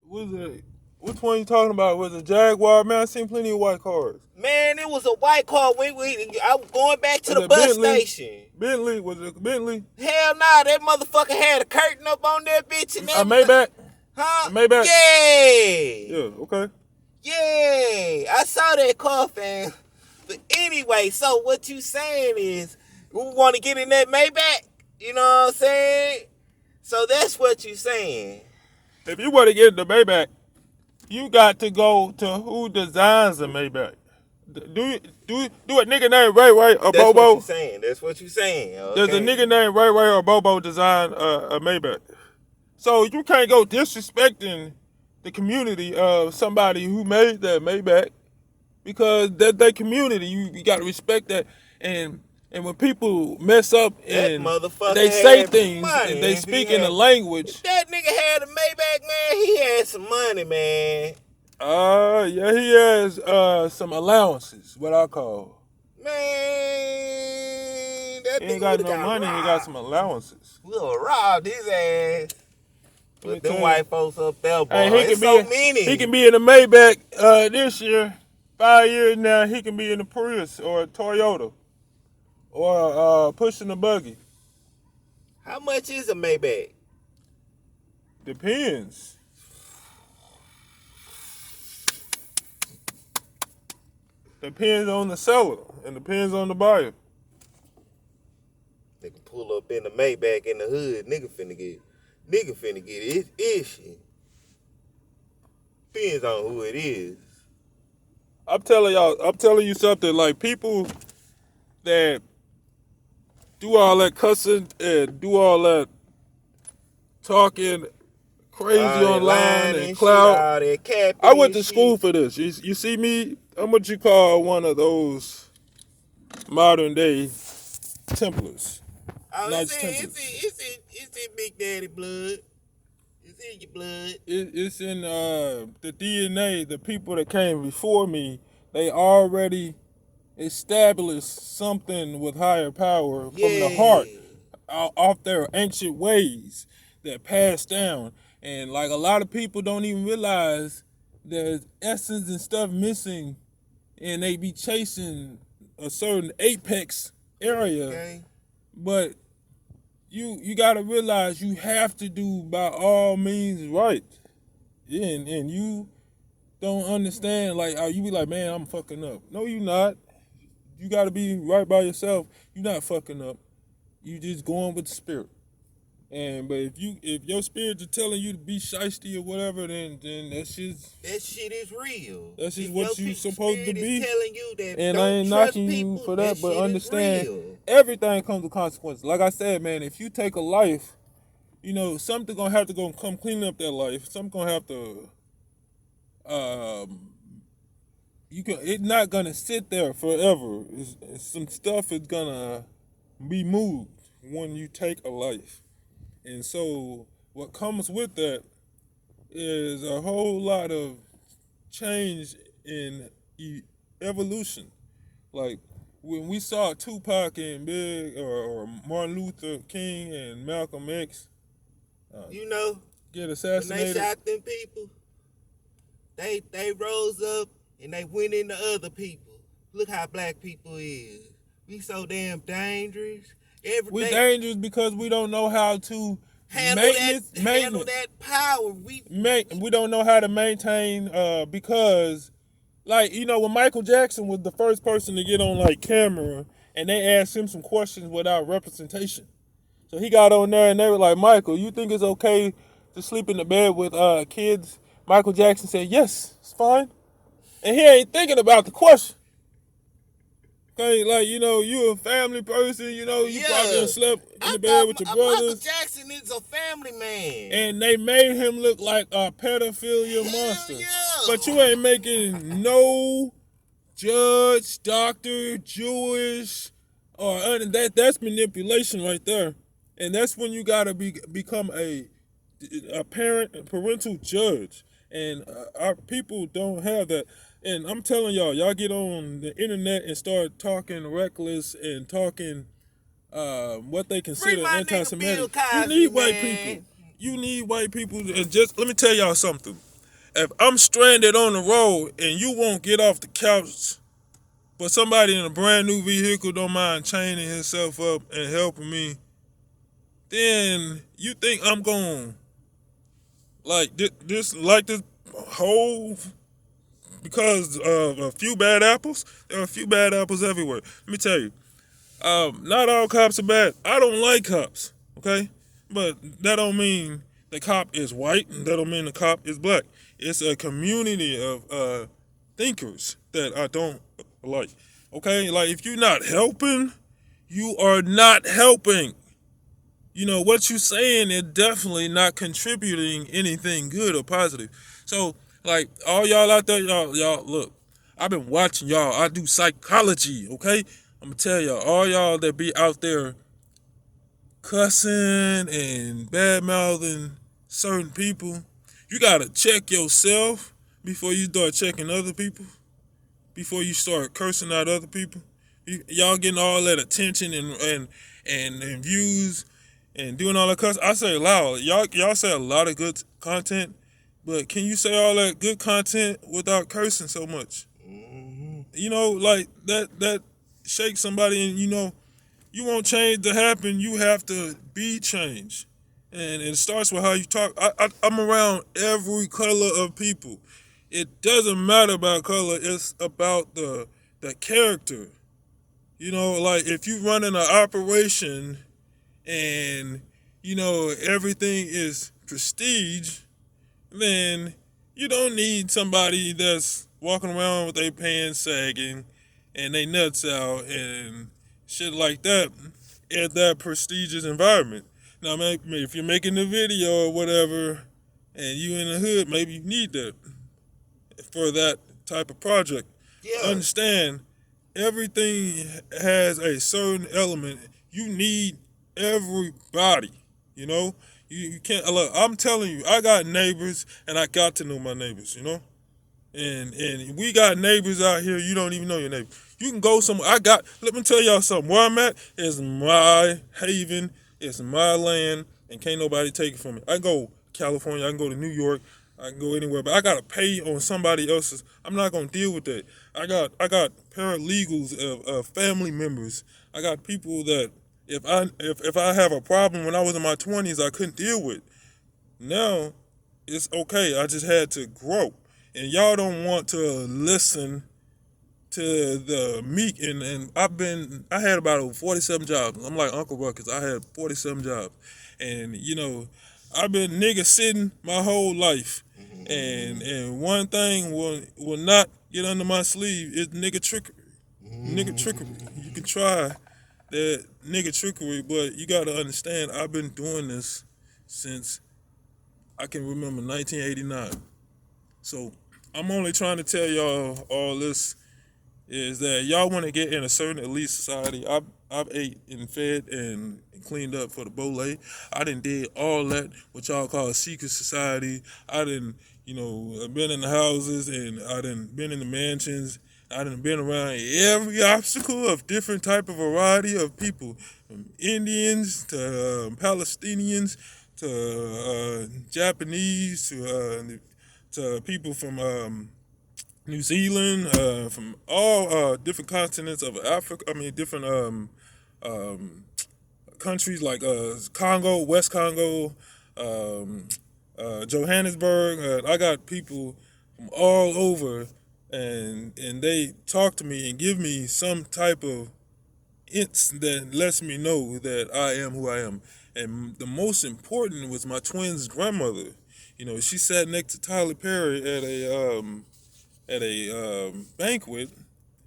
Was it? Which one you talking about? Was it Jaguar? Man, I seen plenty of white cars. Man, it was a white car. I was going back to Was the it bus Bentley? station. Bentley? Was it Bentley? Hell nah, that motherfucker had a curtain up on that bitch and A everything. Maybach? Huh? A Maybach? Yeah. Yeah, okay. Yeah. I saw that car, fam. But anyway, so what you saying is we want to get in that Maybach? You know what I'm saying? So that's what you saying. If you want to get the Maybach, you got to go to who designs the Maybach. Do a nigga named Ray Ray or That's Bobo? what you saying. That's what you saying. Okay. Does a nigga named Ray Ray or Bobo design a Maybach? So you can't go disrespecting the community of somebody who made that Maybach because that's their community. You got to respect that. And when people mess up and they say things money. and they speak in a language. If that nigga had a Maybach, man, he had some money, man. Yeah, he has some allowances, what I call. Man, that he nigga ain't got no got money, robbed. he got some allowances. We'll robbed his ass. With them white folks up there, boy. Hey, it's so many. He can be in the Maybach this year. 5 years now, he can be in the Prius or a Toyota or pushing a buggy. How much is a Maybach? Depends. Depends on the seller and depends on the buyer. They can pull up in the Maybach in the hood. Nigga finna get it. It's shit. Depends on who it is. I'm telling you something, like people that do all that cussing and do all that talking crazy online and clout. I went to school for this. You see me? I'm what you call one of those modern day Templars. It's in Big Daddy blood. It's in your blood. It's in the DNA. The people that came before me, they already established something with higher power from the heart, off their ancient ways that passed down. And like a lot of people don't even realize there's essence and stuff missing, and they be chasing a certain apex area. Okay. But you gotta realize you have to do by all means right. Yeah, and you don't understand, like, you be like, man, I'm fucking up. No, you not. You gotta be right by yourself. You're not fucking up. You just going with the spirit. But if your spirit is telling you to be shiesty or whatever, then that shit is real. That's just what you supposed to be. Telling you that and I ain't knocking you for that, but understand everything comes with consequences. Like I said, man, if you take a life, something gonna have to come clean up that life. Something gonna have to it's not gonna sit there forever. Some stuff is gonna be moved when you take a life. And so what comes with that is a whole lot of change in evolution. Like when we saw Tupac and Big or Martin Luther King and Malcolm X get assassinated. When they shot them people, they rose up and they went into other people. Look how black people is. We so damn dangerous. We dangerous because we don't know how to handle that power. We don't know how to maintain because, like, when Michael Jackson was the first person to get on like camera and they asked him some questions without representation. So he got on there and they were like, Michael, you think it's okay to sleep in the bed with kids? Michael Jackson said, yes, it's fine. And he ain't thinking about the question. Okay, like, you a family person, you probably slept in the bed with your brothers. Michael Jackson is a family man. And they made him look like a pedophilia monster. Yeah. But you ain't making no judge, doctor, Jewish, or that's manipulation right there. And that's when you gotta become a parental judge. And our people don't have that. And I'm telling y'all get on the internet and start talking reckless and talking what they consider anti-Semitic. You need white people. You need white people. And just let me tell y'all something. if I'm stranded on the road and you won't get off the couch, but somebody in a brand new vehicle don't mind chaining himself up and helping me, then you think I'm going like this whole because of a few bad apples? There are a few bad apples everywhere. Let me tell you, not all cops are bad. I don't like cops, okay? But that don't mean the cop is white. That don't mean the cop is black. It's a community of thinkers that I don't like, okay? Like, if you're not helping, you are not helping. You know, what you're saying is definitely not contributing anything good or positive. So, like, all y'all out there, y'all, look, I've been watching y'all. I do psychology, okay? I'm gonna tell y'all, all y'all that be out there cussing and bad mouthing certain people, you gotta check yourself before you start checking other people, before you start cursing out other people. Y'all getting all that attention and views and doing all that cuss. I say loud. Y'all say a lot of good content, but can you say all that good content without cursing so much? You know, like that shakes somebody, and you know, you want change to happen, you have to be changed. And it starts with how you talk. I'm around every color of people. It doesn't matter about color, it's about the character. You know, like if you running an operation and, you know, everything is prestige, then you don't need somebody that's walking around with their pants sagging and they nuts out and shit like that at that prestigious environment. Now, maybe if you're making a video or whatever and you in the hood, maybe you need that for that type of project. Yeah. Understand, everything has a certain element. You need everybody, you know? You can't, look, I'm telling you, I got neighbors and I got to know my neighbors, you know? And we got neighbors out here, you don't even know your neighbor. You can go somewhere. Let me tell y'all something. Where I'm at is my haven, it's my land, and can't nobody take it from me. I can go California, I can go to New York, I can go anywhere, but I gotta pay on somebody else's. I'm not gonna deal with that. I got paralegals of family members. I got people that if I have a problem when I was in my 20s, I couldn't deal with. Now it's okay. I just had to grow. And y'all don't want to listen to the meek, and I had about 47 jobs. I'm like Uncle Ruckus. I had 47 jobs. And you know, I've been nigga sitting my whole life. And one thing will not get under my sleeve is nigga trickery. Nigga trickery. You can try that nigga trickery, but you gotta understand, I've been doing this since I can remember 1989. So I'm only trying to tell y'all all this is that y'all want to get in a certain elite society. I've ate and fed and cleaned up for the Bole. I done did all that what y'all call a secret society. I done, you know, been in the houses and I done been in the mansions. I done been around every obstacle of different type of variety of people, from Indians to Palestinians to Japanese to people from New Zealand, from all different continents of Africa. I mean, different countries like Congo, West Congo, Johannesburg. I got people from all over, and they talk to me and give me some type of hints that lets me know that I am who I am. And the most important was my twin's grandmother. You know, she sat next to Tyler Perry at a banquet,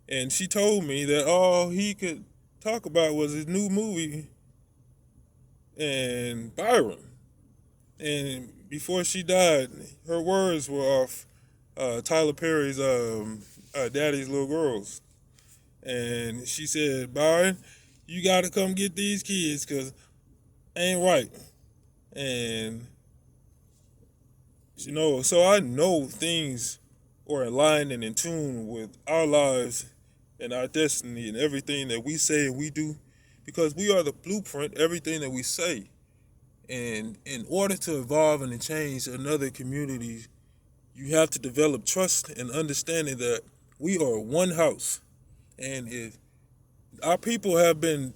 and she told me that all he could talk about was his new movie and Byron. And before she died, her words were off Tyler Perry's Daddy's Little Girls. And she said, Byron, you got to come get these kids because ain't right. And, you know, so I know things are aligned and in tune with our lives and our destiny and everything that we say and we do, because we are the blueprint, everything that we say. And in order to evolve and to change another community, you have to develop trust and understanding that we are one house. And if our people have been,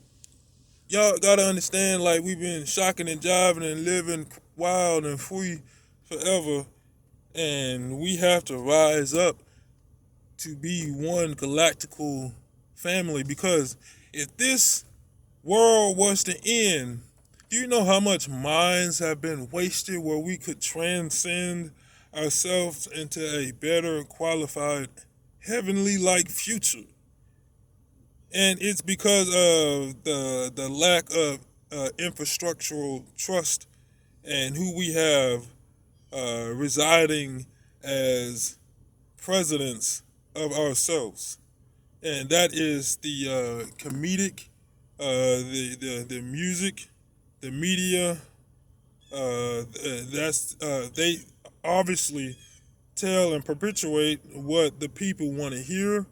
y'all gotta understand, like, we've been shocking and jiving and living wild and free forever. And we have to rise up to be one galactical family, because if this world was to end, do you know how much minds have been wasted where we could transcend ourselves into a better qualified heavenly like future? And it's because of the lack of infrastructural trust and who we have residing as presidents of ourselves. And that is the comedic, the music, the media. They obviously tell and perpetuate what the people want to hear,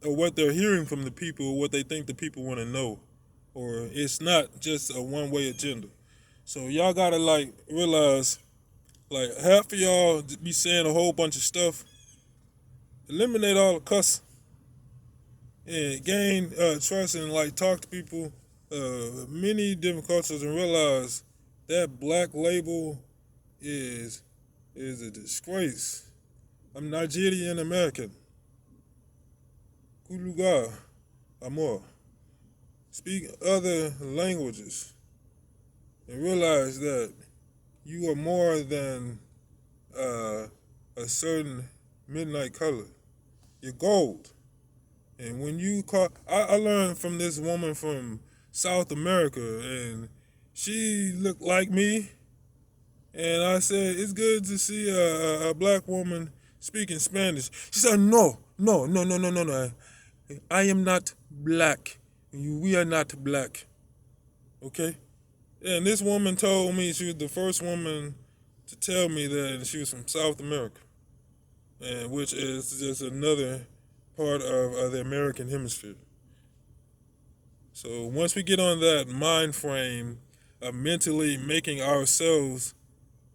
or what they're hearing from the people, or what they think the people want to know. Or it's not just a one-way agenda. So y'all gotta, like, realize, like, half of y'all be saying a whole bunch of stuff. Eliminate all the cussing and gain trust, and, like, talk to people, many different cultures, and realize that black label is a disgrace. I'm Nigerian American. Kuluga, Amor. Speak other languages and realize that you are more than a certain midnight color. You're gold. And when you call, I learned from this woman from South America, and she looked like me. And I said, it's good to see a black woman speaking Spanish. She said, no. I am not black. We are not black. Okay? And this woman told me, she was the first woman to tell me that she was from South America, and which is just another part of the American hemisphere. So once we get on that mind frame of mentally making ourselves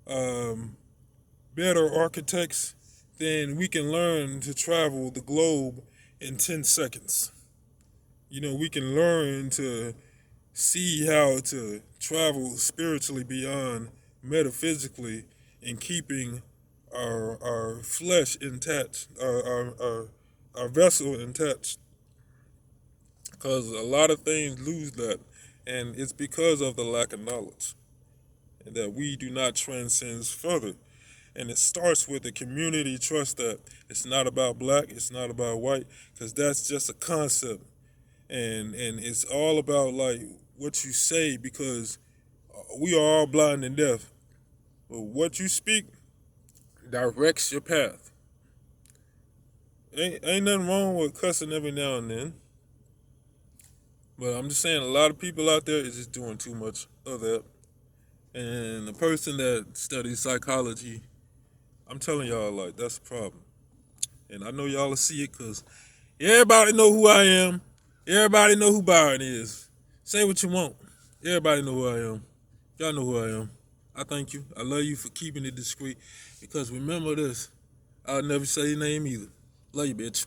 better architects, then we can learn to travel the globe in 10 seconds. You know, we can learn to see how to travel spiritually beyond metaphysically, and keeping our flesh intact, our vessel intact. Because a lot of things lose that, and it's because of the lack of knowledge, and that we do not transcend further. And it starts with the community trust that it's not about black, it's not about white, because that's just a concept. And it's all about, like, what you say, because we are all blind and deaf. But what you speak directs your path. Ain't nothing wrong with cussing every now and then. But I'm just saying, a lot of people out there is just doing too much of that. And the person that studies psychology, I'm telling y'all, like, that's a problem. And I know y'all will see it, because everybody know who I am. Everybody know who Byron is. Say what you want. Everybody know who I am. Y'all know who I am. I thank you. I love you for keeping it discreet. Because remember this, I'll never say your name either. Love you, bitch.